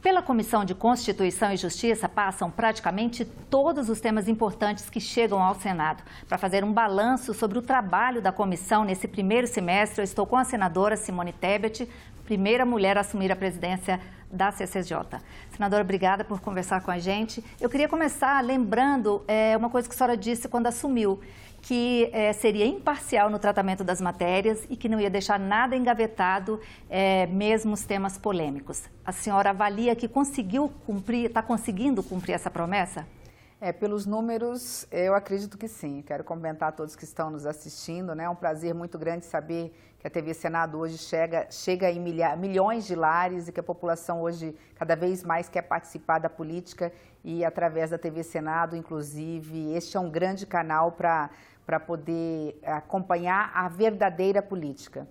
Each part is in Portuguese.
Pela Comissão de Constituição e Justiça passam praticamente todos os temas importantes que chegam ao Senado. Para fazer um balanço sobre o trabalho da comissão nesse primeiro semestre, eu estou com a senadora Simone Tebet, primeira mulher a assumir a presidência da CCJ. Senadora, obrigada por conversar com a gente. Eu queria começar lembrando uma coisa que a senhora disse quando assumiu, que seria imparcial no tratamento das matérias e que não ia deixar nada engavetado, mesmo os temas polêmicos. A senhora avalia que está conseguindo cumprir essa promessa? Pelos números, eu acredito que sim. Quero cumprimentar a todos que estão nos assistindo, né? É um prazer muito grande saber que a TV Senado hoje chega em milhões de lares e que a população hoje cada vez mais quer participar da política e através da TV Senado, inclusive, este é um grande canal para poder acompanhar a verdadeira política.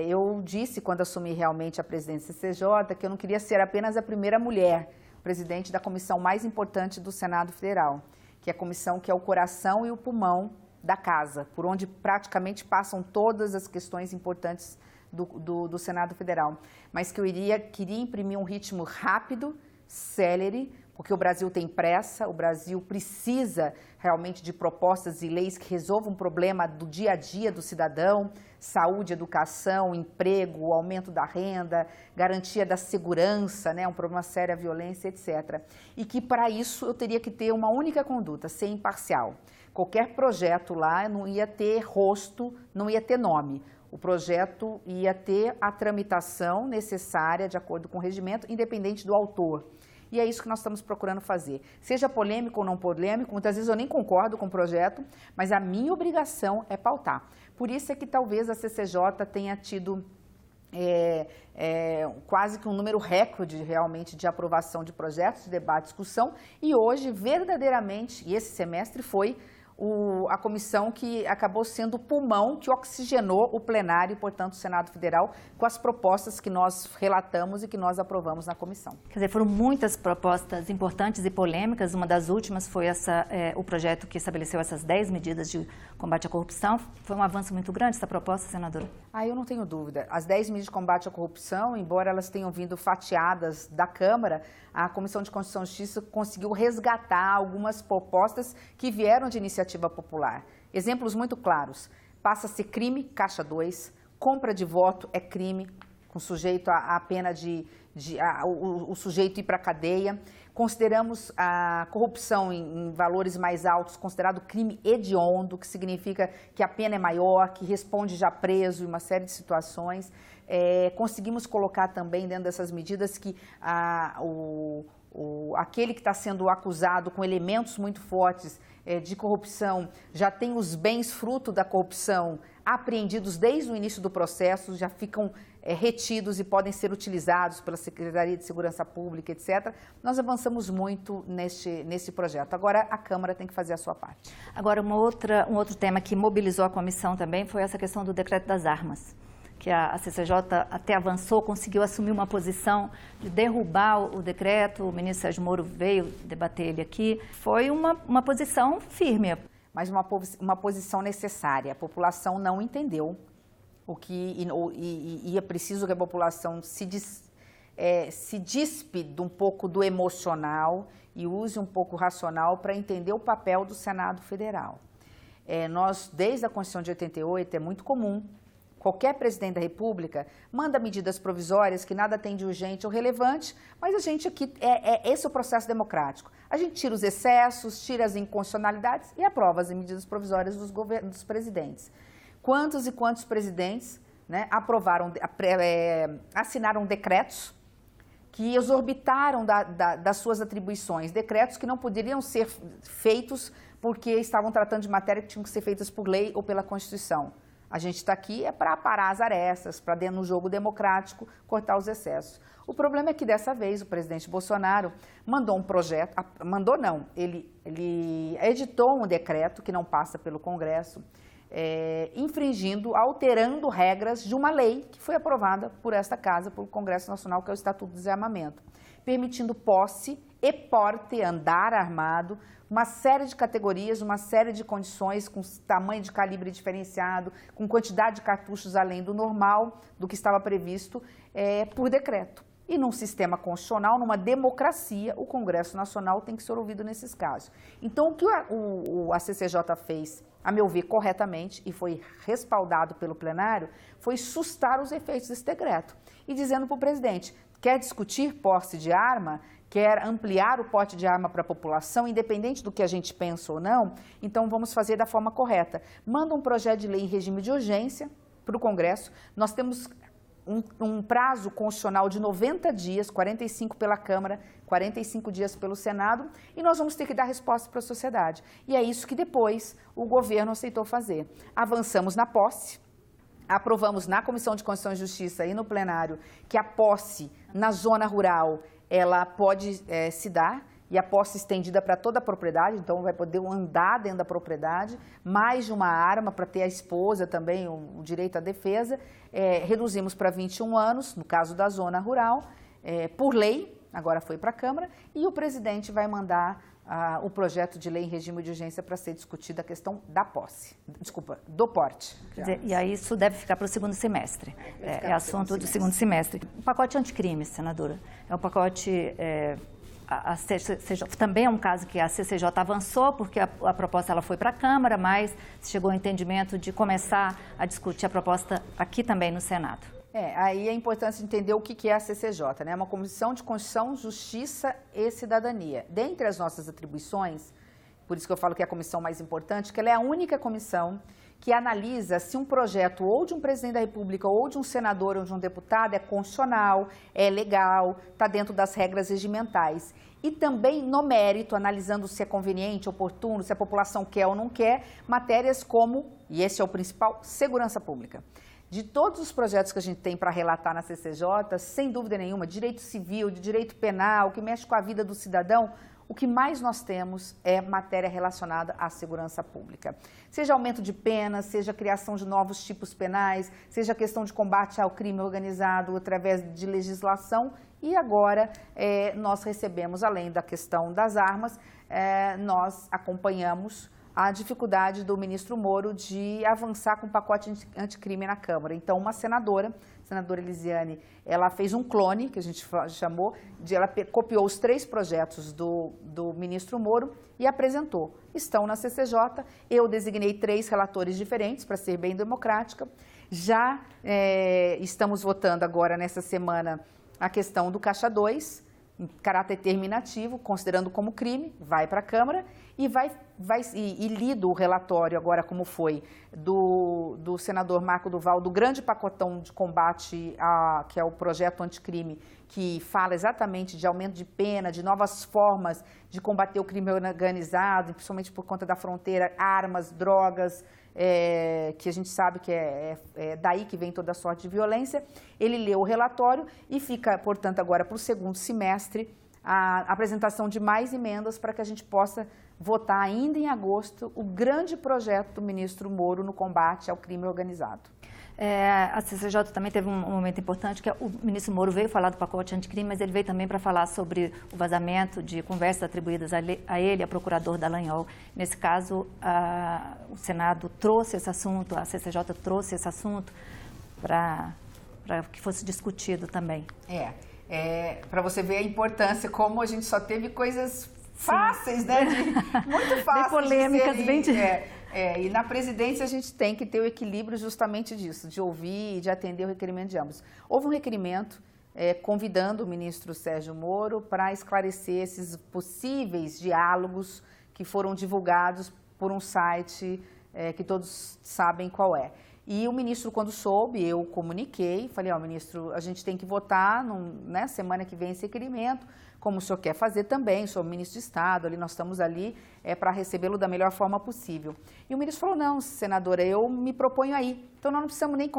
Eu disse, quando assumi realmente a presidência da CCJ, que eu não queria ser apenas a primeira mulher presidente da comissão mais importante do Senado Federal, que é a comissão que é o coração e o pulmão da casa, por onde praticamente passam todas as questões importantes do Senado Federal, mas que eu queria imprimir um ritmo rápido, célere, porque o Brasil tem pressa, o Brasil precisa realmente de propostas e leis que resolvam o problema do dia a dia do cidadão, saúde, educação, emprego, aumento da renda, garantia da segurança, né, um problema sério, a violência, etc. E que para isso eu teria que ter uma única conduta, ser imparcial. Qualquer projeto lá não ia ter rosto, não ia ter nome. O projeto ia ter a tramitação necessária de acordo com o regimento, independente do autor. E é isso que nós estamos procurando fazer. Seja polêmico ou não polêmico, muitas vezes eu nem concordo com o projeto, mas a minha obrigação é pautar. Por isso é que talvez a CCJ tenha tido quase que um número recorde realmente de aprovação de projetos, de debate, discussão, e hoje, verdadeiramente, e esse semestre foi a comissão que acabou sendo o pulmão que oxigenou o plenário e, portanto, o Senado Federal, com as propostas que nós relatamos e que nós aprovamos na comissão. Quer dizer, foram muitas propostas importantes e polêmicas. Uma das últimas foi o projeto que estabeleceu essas 10 medidas de combate à corrupção. Foi um avanço muito grande essa proposta, senadora? Eu não tenho dúvida. As 10 medidas de combate à corrupção, embora elas tenham vindo fatiadas da Câmara, a Comissão de Constituição e Justiça conseguiu resgatar algumas propostas que vieram de iniciativa popular. Exemplos muito claros: passa a ser crime, caixa 2, compra de voto é crime, com sujeito a pena o sujeito ir para a cadeia. Consideramos a corrupção em valores mais altos considerado crime hediondo, que significa que a pena é maior, que responde já preso em uma série de situações. Conseguimos colocar também dentro dessas medidas que aquele que está sendo acusado com elementos muito fortes de corrupção já tem os bens fruto da corrupção apreendidos desde o início do processo, já ficam retidos e podem ser utilizados pela Secretaria de Segurança Pública, etc. Nós avançamos muito nesse projeto. Agora, a Câmara tem que fazer a sua parte. Agora, um outro tema que mobilizou a comissão também foi essa questão do decreto das armas, que a CCJ até avançou, conseguiu assumir uma posição de derrubar o decreto. O ministro Sérgio Moro veio debater ele aqui. Foi uma posição firme. Mas uma posição necessária. A população não entendeu e é preciso que a população se dispe de um pouco do emocional e use um pouco o racional para entender o papel do Senado Federal. Nós, desde a Constituição de 88, é muito comum, qualquer presidente da República manda medidas provisórias que nada tem de urgente ou relevante, mas a gente aqui, esse é o processo democrático. A gente tira os excessos, tira as inconstitucionalidades e aprova as medidas provisórias dos presidentes. Quantos e quantos presidentes, né, assinaram decretos que exorbitaram das suas atribuições, decretos que não poderiam ser feitos porque estavam tratando de matéria que tinham que ser feitas por lei ou pela Constituição. A gente está aqui para parar as arestas, para dentro do jogo democrático cortar os excessos. O problema é que dessa vez o presidente Bolsonaro mandou um projeto, ele editou um decreto que não passa pelo Congresso, alterando regras de uma lei que foi aprovada por esta casa, pelo Congresso Nacional, que é o Estatuto do Desarmamento, permitindo posse e porte, andar armado, uma série de categorias, uma série de condições, com tamanho de calibre diferenciado, com quantidade de cartuchos além do normal, do que estava previsto por decreto. E num sistema constitucional, numa democracia, o Congresso Nacional tem que ser ouvido nesses casos. Então, o que a CCJ fez, a meu ver, corretamente, e foi respaldado pelo plenário, foi sustar os efeitos desse decreto. E dizendo para o presidente, quer discutir posse de arma, quer ampliar o porte de arma para a população, independente do que a gente pensa ou não, então vamos fazer da forma correta. Manda um projeto de lei em regime de urgência para o Congresso. Nós temos um prazo constitucional de 90 dias, 45 pela Câmara, 45 dias pelo Senado, e nós vamos ter que dar resposta para a sociedade. E é isso que depois o governo aceitou fazer. Avançamos na posse, aprovamos na Comissão de Constituição e Justiça e no plenário que a posse na zona rural, ela pode se dar, e a posse estendida para toda a propriedade, então vai poder andar dentro da propriedade, mais de uma arma para ter a esposa também, o direito à defesa. Reduzimos para 21 anos, no caso da zona rural, por lei, agora foi para a Câmara, e o presidente vai mandar o projeto de lei em regime de urgência para ser discutida a questão da posse, desculpa, do porte. Quer dizer, e aí isso deve ficar para o segundo semestre, é assunto do segundo semestre. O pacote anticrime, senadora, é um pacote... A CCJ, também é um caso que a CCJ avançou, porque a proposta ela foi para a Câmara, mas chegou ao entendimento de começar a discutir a proposta aqui também no Senado. Aí é importante entender o que é a CCJ, né? É uma Comissão de Constituição, Justiça e Cidadania. Dentre as nossas atribuições, por isso que eu falo que é a comissão mais importante, que ela é a única comissão que analisa se um projeto ou de um presidente da República ou de um senador ou de um deputado é constitucional, é legal, está dentro das regras regimentais. E também no mérito, analisando se é conveniente, oportuno, se a população quer ou não quer, matérias como, e esse é o principal, segurança pública. De todos os projetos que a gente tem para relatar na CCJ, sem dúvida nenhuma, direito civil, de direito penal, que mexe com a vida do cidadão, o que mais nós temos é matéria relacionada à segurança pública. Seja aumento de penas, seja criação de novos tipos penais, seja questão de combate ao crime organizado através de legislação. E agora nós recebemos, além da questão das armas, nós acompanhamos a dificuldade do ministro Moro de avançar com o pacote anticrime na Câmara. Então, uma senadora, a senadora Elisiane, ela fez um clone, que a gente chamou, ela copiou os 3 projetos do ministro Moro e apresentou. Estão na CCJ, eu designei 3 relatores diferentes, para ser bem democrática. Já estamos votando agora, nessa semana, a questão do Caixa 2, em caráter terminativo, considerando como crime, vai para a Câmara e lido o relatório agora como foi do senador Marco Duval, do grande pacotão de combate, que é o projeto anticrime, que fala exatamente de aumento de pena, de novas formas de combater o crime organizado, principalmente por conta da fronteira, armas, drogas, que a gente sabe que é daí que vem toda a sorte de violência. Ele leu o relatório e fica, portanto, agora para o segundo semestre a apresentação de mais emendas para que a gente possa votar ainda em agosto o grande projeto do ministro Moro no combate ao crime organizado. A CCJ também teve um momento importante, que o ministro Moro veio falar do pacote anticrime, mas ele veio também para falar sobre o vazamento de conversas atribuídas a ele, a procurador Dallagnol. Nesse caso, o Senado trouxe esse assunto, a CCJ trouxe esse assunto para que fosse discutido também. Para você ver a importância, como a gente só teve coisas fáceis, né? Muito fáceis. Bem polêmicas, bem... E na presidência a gente tem que ter o equilíbrio justamente disso, de ouvir e de atender o requerimento de ambos. Houve um requerimento convidando o ministro Sérgio Moro para esclarecer esses possíveis diálogos que foram divulgados por um site que todos sabem qual é. E o ministro, quando soube, eu comuniquei, falei, ministro, a gente tem que votar semana que vem esse requerimento, como o senhor quer fazer também, sou ministro de Estado, nós estamos ali para recebê-lo da melhor forma possível. E o ministro falou, não, senadora, eu me proponho aí, então nós não precisamos nem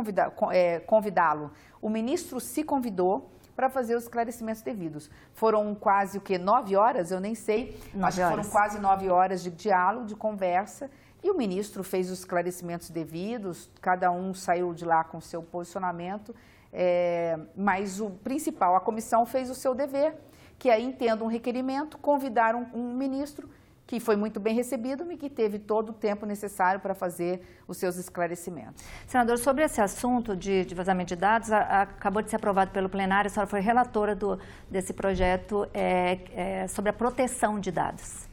convidá-lo. O ministro se convidou para fazer os esclarecimentos devidos. Foram quase 9 horas, eu nem sei, acho que foram quase 9 horas de diálogo, de conversa, e o ministro fez os esclarecimentos devidos, cada um saiu de lá com o seu posicionamento, mas o principal, a comissão fez o seu dever, que aí, tendo um requerimento, convidaram um ministro que foi muito bem recebido e que teve todo o tempo necessário para fazer os seus esclarecimentos. Senador, sobre esse assunto de vazamento de dados, acabou de ser aprovado pelo plenário, a senhora foi relatora desse projeto sobre a proteção de dados.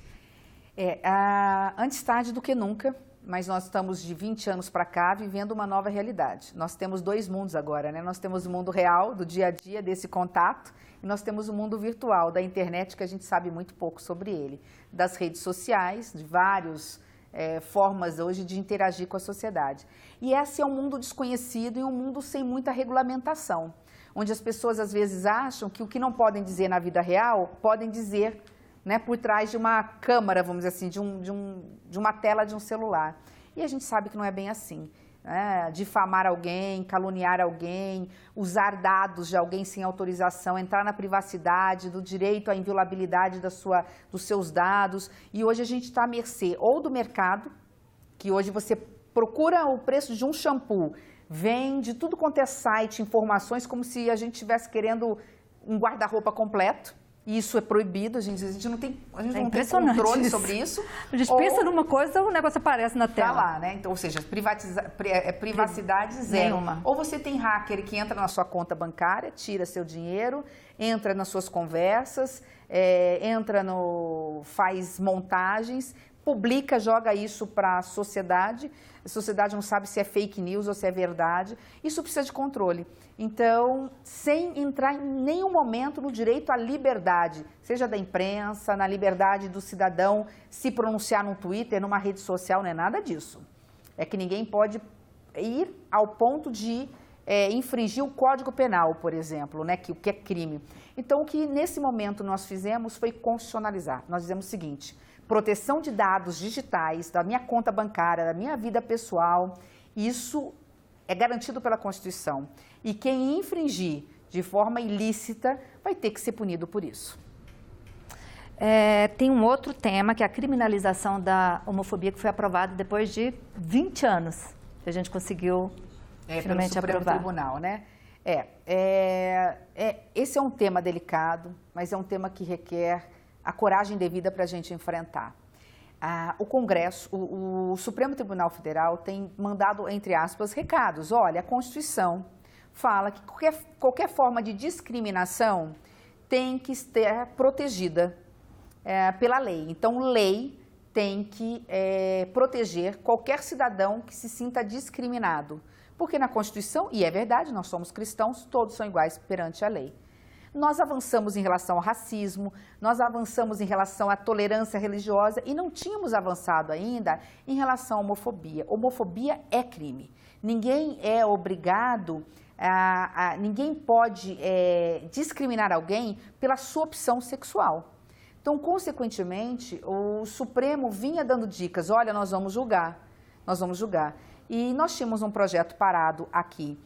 Antes tarde do que nunca, mas nós estamos de 20 anos para cá vivendo uma nova realidade. Nós temos dois mundos agora, né? Nós temos o mundo real, do dia a dia, desse contato, e nós temos o mundo virtual, da internet, que a gente sabe muito pouco sobre ele, das redes sociais, de várias formas hoje de interagir com a sociedade. E esse é um mundo desconhecido e um mundo sem muita regulamentação, onde as pessoas às vezes acham que o que não podem dizer na vida real, podem dizer, né, por trás de uma câmera, vamos dizer assim, de uma tela de um celular. E a gente sabe que não é bem assim. Difamar alguém, caluniar alguém, usar dados de alguém sem autorização, entrar na privacidade, do direito à inviolabilidade dos seus dados. E hoje a gente está à mercê ou do mercado, que hoje você procura o preço de um shampoo, vem de tudo quanto é site, informações, como se a gente estivesse querendo um guarda-roupa completo. E isso é proibido, a gente não tem controle sobre isso. A gente pensa numa coisa, o negócio aparece na tela. Tá lá, né? Então, ou seja, privacidade zero. Nenhuma. Ou você tem hacker que entra na sua conta bancária, tira seu dinheiro, entra nas suas conversas, faz montagens, publica, joga isso para a sociedade não sabe se é fake news ou se é verdade. Isso precisa de controle. Então, sem entrar em nenhum momento no direito à liberdade, seja da imprensa, na liberdade do cidadão se pronunciar no Twitter, numa rede social, não é nada disso. É que ninguém pode ir ao ponto de infringir o Código Penal, por exemplo, né, que é crime. Então, o que nesse momento nós fizemos foi constitucionalizar. Nós fizemos o seguinte: proteção de dados digitais, da minha conta bancária, da minha vida pessoal, isso é garantido pela Constituição. E quem infringir de forma ilícita vai ter que ser punido por isso. Tem um outro tema, que é a criminalização da homofobia, que foi aprovado depois de 20 anos que a gente conseguiu finalmente pelo Supremo aprovar. Tribunal, né? Esse é um tema delicado, mas é um tema que requer a coragem devida para a gente enfrentar. O Congresso, o Supremo Tribunal Federal tem mandado, entre aspas, recados. Olha, a Constituição fala que qualquer forma de discriminação tem que ser protegida pela lei. Então, lei tem que proteger qualquer cidadão que se sinta discriminado. Porque na Constituição, e é verdade, nós somos cristãos, todos são iguais perante a lei. Nós avançamos em relação ao racismo, nós avançamos em relação à tolerância religiosa e não tínhamos avançado ainda em relação à homofobia. Homofobia é crime. Ninguém é obrigado, ninguém pode discriminar alguém pela sua opção sexual. Então, consequentemente, o Supremo vinha dando dicas: olha, nós vamos julgar. E nós tínhamos um projeto parado aqui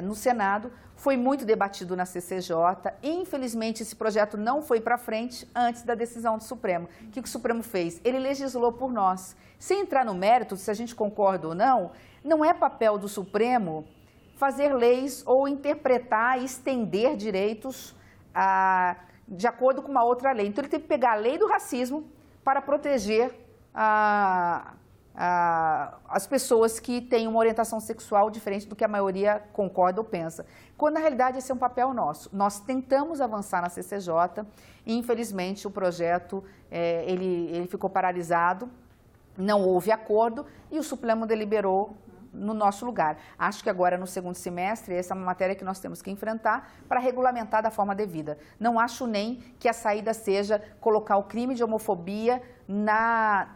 no Senado, foi muito debatido na CCJ, infelizmente esse projeto não foi para frente antes da decisão do Supremo. O que o Supremo fez? Ele legislou por nós. Sem entrar no mérito, se a gente concorda ou não, não é papel do Supremo fazer leis ou interpretar e estender direitos de acordo com uma outra lei. Então ele teve que pegar a lei do racismo para proteger as pessoas que têm uma orientação sexual diferente do que a maioria concorda ou pensa. Quando, na realidade, esse é um papel nosso. Nós tentamos avançar na CCJ e, infelizmente, o projeto ele ficou paralisado, não houve acordo e o Supremo deliberou no nosso lugar. Acho que agora, no segundo semestre, essa é uma matéria que nós temos que enfrentar para regulamentar da forma devida. Não acho nem que a saída seja colocar o crime de homofobia na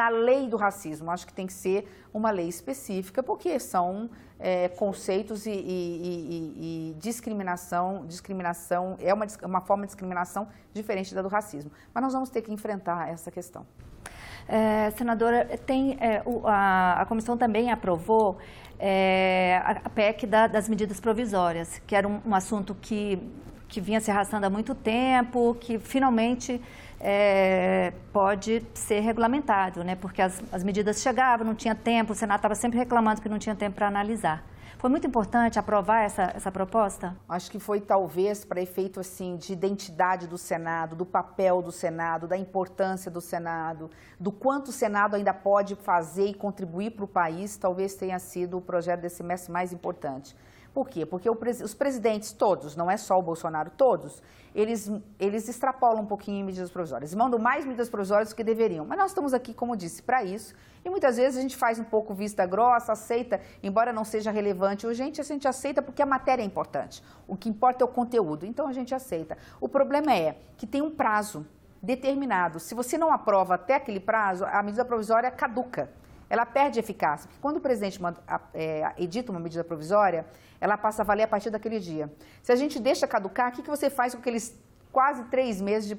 lei do racismo. Acho que tem que ser uma lei específica, porque são conceitos e discriminação é uma forma de discriminação diferente da do racismo. Mas nós vamos ter que enfrentar essa questão. Senadora, a comissão também aprovou a PEC das medidas provisórias, que era um assunto que vinha se arrastando há muito tempo, que finalmente pode ser regulamentado, né? Porque as medidas chegavam, não tinha tempo, o Senado estava sempre reclamando que não tinha tempo para analisar. Foi muito importante aprovar essa proposta? Acho que foi talvez para efeito assim de identidade do Senado, do papel do Senado, da importância do Senado, do quanto o Senado ainda pode fazer e contribuir para o país, talvez tenha sido o projeto desse semestre mais importante. Por quê? Porque os presidentes todos, não é só o Bolsonaro, todos, eles extrapolam um pouquinho em medidas provisórias, mandam mais medidas provisórias do que deveriam. Mas nós estamos aqui, como disse, para isso. E muitas vezes a gente faz um pouco vista grossa, aceita, embora não seja relevante ou urgente, a gente aceita porque a matéria é importante. O que importa é o conteúdo, então a gente aceita. O problema é que tem um prazo determinado. Se você não aprova até aquele prazo, a medida provisória caduca. Ela perde eficácia, porque quando o presidente edita uma medida provisória, ela passa a valer a partir daquele dia. Se a gente deixa caducar, o que você faz com aqueles quase 3 meses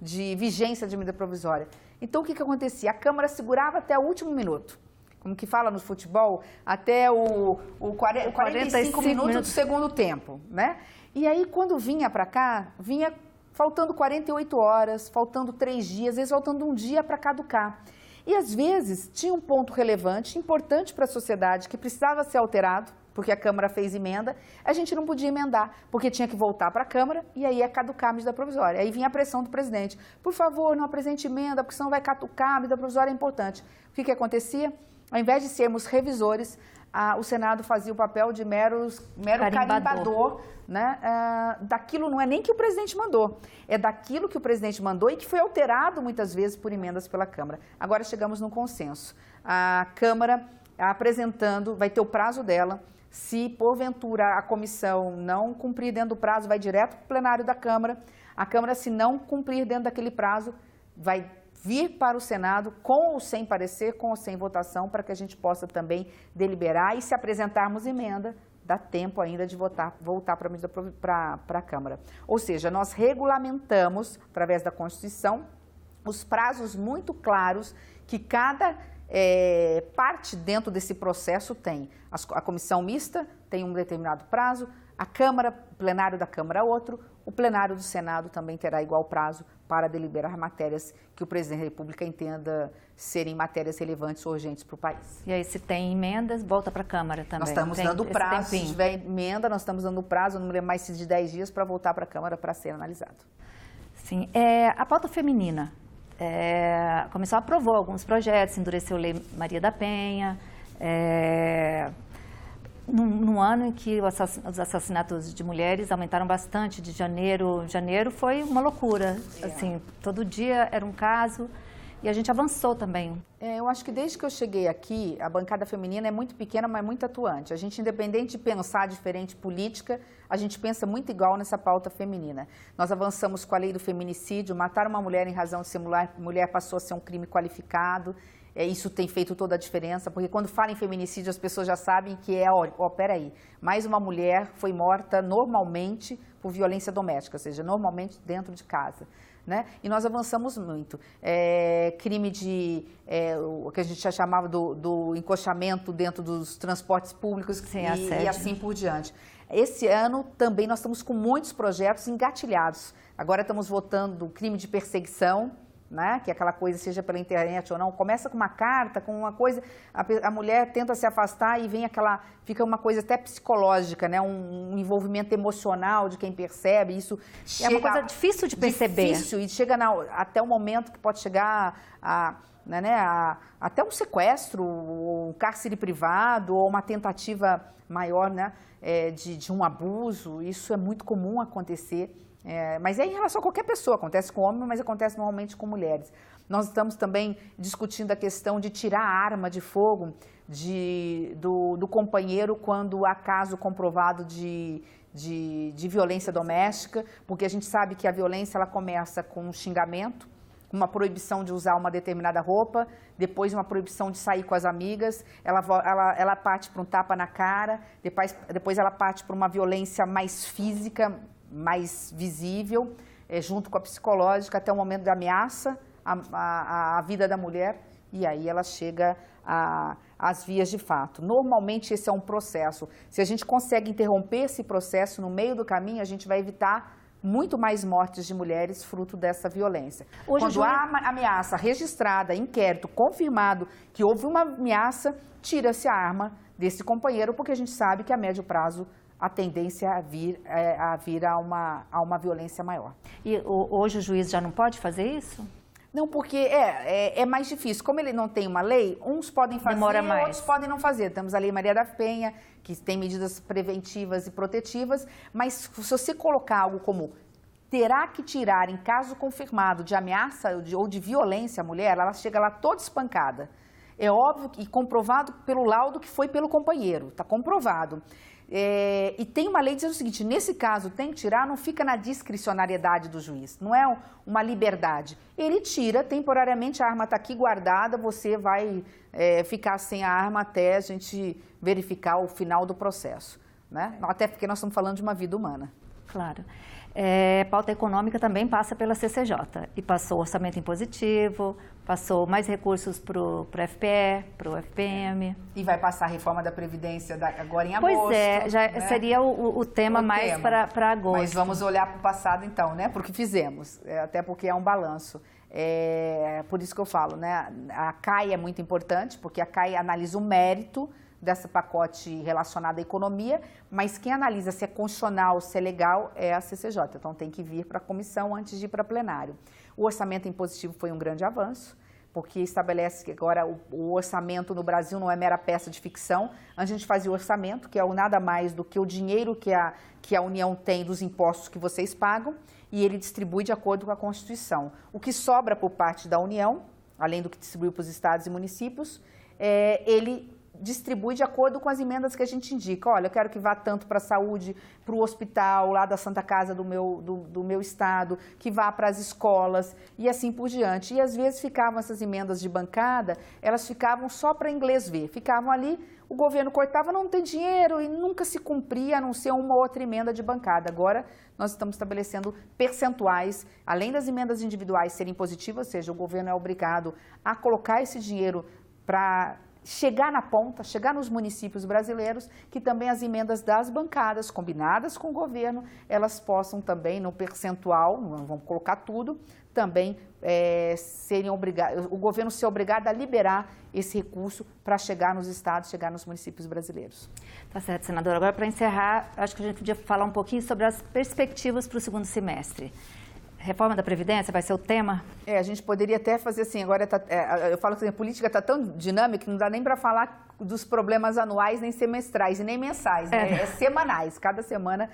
de vigência de medida provisória? Então, o que acontecia? A Câmara segurava até o último minuto. Como que fala no futebol, até o 45 minutos do segundo tempo, né? E aí, quando vinha para cá, vinha faltando 48 horas, faltando 3 dias, às vezes faltando um dia para caducar. E, às vezes, tinha um ponto relevante, importante para a sociedade, que precisava ser alterado, porque a Câmara fez emenda, a gente não podia emendar, porque tinha que voltar para a Câmara e aí ia caducar a medida provisória. Aí vinha a pressão do presidente. Por favor, não apresente emenda, porque senão vai caducar, a medida provisória é importante. O que acontecia? Ao invés de sermos revisores, o Senado fazia o papel de mero carimbador, né? Daquilo não é nem que o presidente mandou, é daquilo que o presidente mandou e que foi alterado muitas vezes por emendas pela Câmara. Agora chegamos num consenso. A Câmara apresentando, vai ter o prazo dela. Se, porventura, a comissão não cumprir dentro do prazo, vai direto para o plenário da Câmara. A Câmara, se não cumprir dentro daquele prazo, vai vir para o Senado com ou sem parecer, com ou sem votação, para que a gente possa também deliberar. E se apresentarmos emenda, dá tempo ainda de voltar para a Câmara. Ou seja, nós regulamentamos, através da Constituição, os prazos muito claros que cada parte dentro desse processo tem. A comissão mista tem um determinado prazo, a Câmara, o plenário da Câmara outro, o plenário do Senado também terá igual prazo para deliberar matérias que o presidente da República entenda serem matérias relevantes ou urgentes para o país. E aí, se tem emendas, volta para a Câmara também. Nós estamos dando prazo, se tiver emenda, nós estamos dando prazo, não lembro mais de 10 dias, para voltar para a Câmara para ser analisado. Sim. A pauta feminina. A comissão aprovou alguns projetos, endureceu a Lei Maria da Penha, num ano em que os assassinatos de mulheres aumentaram bastante, de janeiro foi uma loucura, assim, todo dia era um caso e a gente avançou também. Eu acho que desde que eu cheguei aqui, a bancada feminina é muito pequena, mas muito atuante. A gente, independente de pensar diferente política, a gente pensa muito igual nessa pauta feminina. Nós avançamos com a lei do feminicídio, matar uma mulher em razão de ser mulher passou a ser um crime qualificado. Isso tem feito toda a diferença, porque quando fala em feminicídio, as pessoas já sabem que peraí, mais uma mulher foi morta normalmente por violência doméstica, ou seja, normalmente dentro de casa. Né? E nós avançamos muito. Crime o que a gente já chamava do encoxamento dentro dos transportes públicos. Sim, e assim por diante. Esse ano também nós estamos com muitos projetos engatilhados. Agora estamos votando crime de perseguição, né? Que aquela coisa, seja pela internet ou não, começa com uma carta, com uma coisa, a mulher tenta se afastar e fica uma coisa até psicológica, né? Um envolvimento emocional de quem percebe, isso é uma coisa difícil de perceber. Difícil, e chega até o momento que pode chegar até um sequestro, um cárcere privado ou uma tentativa maior, né? De um abuso, isso é muito comum acontecer. Mas é em relação a qualquer pessoa, acontece com homem, mas acontece normalmente com mulheres. Nós estamos também discutindo a questão de tirar a arma de fogo do companheiro quando há caso comprovado de violência doméstica, porque a gente sabe que a violência ela começa com um xingamento, uma proibição de usar uma determinada roupa, depois uma proibição de sair com as amigas, ela parte para um tapa na cara, depois ela parte para uma violência mais física, mais visível, junto com a psicológica, até o momento da ameaça à vida da mulher, e aí ela chega às vias de fato. Normalmente esse é um processo. Se a gente consegue interromper esse processo no meio do caminho, a gente vai evitar muito mais mortes de mulheres fruto dessa violência. Quando há ameaça registrada, inquérito, confirmado que houve uma ameaça, tira-se a arma desse companheiro, porque a gente sabe que a médio prazo a tendência é a vir a uma violência maior. E hoje o juiz já não pode fazer isso? Não, porque é mais difícil. Como ele não tem uma lei, uns podem fazer e outros podem não fazer. Temos a Lei Maria da Penha, que tem medidas preventivas e protetivas, mas se você colocar algo como terá que tirar em caso confirmado de ameaça ou de violência à mulher, ela chega lá toda espancada. É óbvio e comprovado pelo laudo que foi pelo companheiro, está comprovado. E tem uma lei dizendo o seguinte, nesse caso tem que tirar, não fica na discricionariedade do juiz, não é uma liberdade. Ele tira, temporariamente a arma está aqui guardada, você vai ficar sem a arma até a gente verificar o final do processo, né? Até porque nós estamos falando de uma vida humana. Claro. Pauta econômica também passa pela CCJ e passou orçamento impositivo, passou mais recursos para o FPE, para o FPM. E vai passar a reforma da Previdência agora em agosto. Pois é, já né? Seria o tema mais para agosto. Mas vamos olhar para o passado então, né? Porque fizemos, até porque é um balanço. Por isso que eu falo, né? A CAI é muito importante, porque a CAI analisa o mérito desse pacote relacionado à economia, mas quem analisa se é constitucional, se é legal, é a CCJ. Então, tem que vir para a comissão antes de ir para plenário. O orçamento impositivo foi um grande avanço, porque estabelece que agora o orçamento no Brasil não é mera peça de ficção. Antes a gente fazia o orçamento, que é o nada mais do que o dinheiro que a União tem dos impostos que vocês pagam, e ele distribui de acordo com a Constituição. O que sobra por parte da União, além do que distribui para os estados e municípios, ele distribui de acordo com as emendas que a gente indica. Olha, eu quero que vá tanto para a saúde, para o hospital, lá da Santa Casa do meu estado, que vá para as escolas e assim por diante. E às vezes ficavam essas emendas de bancada, elas ficavam só para inglês ver. Ficavam ali, o governo cortava, não tem dinheiro e nunca se cumpria, a não ser uma outra emenda de bancada. Agora, nós estamos estabelecendo percentuais, além das emendas individuais serem positivas, ou seja, o governo é obrigado a colocar esse dinheiro para chegar na ponta, chegar nos municípios brasileiros, que também as emendas das bancadas, combinadas com o governo, elas possam também, no percentual, não vamos colocar tudo, também serem obrigados, o governo ser obrigado a liberar esse recurso para chegar nos estados, chegar nos municípios brasileiros. Tá certo, senadora. Agora, para encerrar, acho que a gente podia falar um pouquinho sobre as perspectivas para o segundo semestre. Reforma da Previdência vai ser o tema? A gente poderia até fazer assim, agora eu falo que a política está tão dinâmica que não dá nem para falar dos problemas anuais, nem semestrais e nem mensais, né? É semanais, cada semana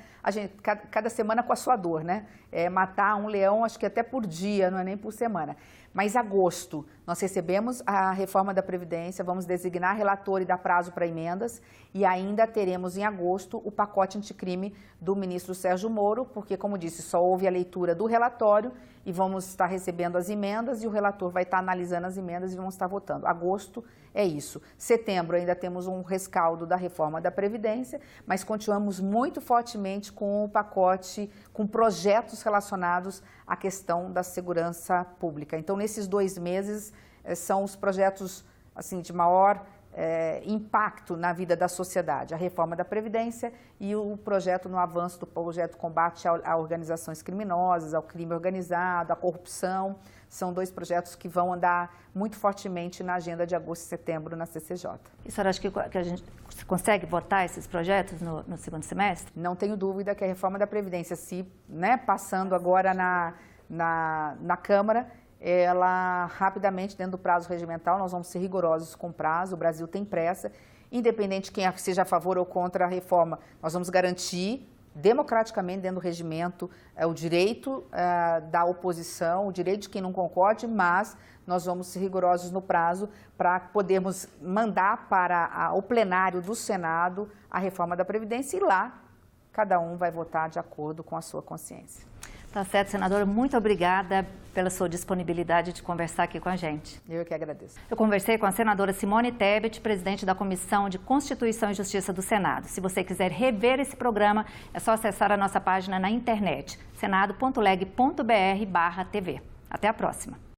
com a sua dor, né? Matar um leão, acho que até por dia, não é nem por semana. Mas agosto, nós recebemos a reforma da Previdência, vamos designar relator e dar prazo para emendas e ainda teremos em agosto o pacote anticrime do ministro Sérgio Moro, porque, como disse, só houve a leitura do relatório e vamos estar recebendo as emendas e o relator vai estar analisando as emendas e vamos estar votando. Agosto é isso. Setembro ainda temos um rescaldo da reforma da Previdência, mas continuamos muito fortemente com o pacote, com projetos relacionados à questão da segurança pública. Então, nesses 2 meses, são os projetos assim, de maior impacto na vida da sociedade, a reforma da Previdência e o projeto no avanço do projeto combate a organizações criminosas, ao crime organizado, à corrupção. São 2 projetos que vão andar muito fortemente na agenda de agosto e setembro na CCJ. E a senhora acha que a gente consegue votar esses projetos no segundo semestre? Não tenho dúvida que a reforma da Previdência, passando agora na Câmara, ela rapidamente, dentro do prazo regimental, nós vamos ser rigorosos com o prazo, o Brasil tem pressa, independente de quem seja a favor ou contra a reforma, nós vamos garantir democraticamente dentro do regimento o direito da oposição, o direito de quem não concorde, mas nós vamos ser rigorosos no prazo para podermos mandar para o plenário do Senado a reforma da Previdência e lá cada um vai votar de acordo com a sua consciência. Tá certo, senadora. Muito obrigada pela sua disponibilidade de conversar aqui com a gente. Eu que agradeço. Eu conversei com a senadora Simone Tebet, presidente da Comissão de Constituição e Justiça do Senado. Se você quiser rever esse programa, é só acessar a nossa página na internet, senado.leg.br/tv. Até a próxima.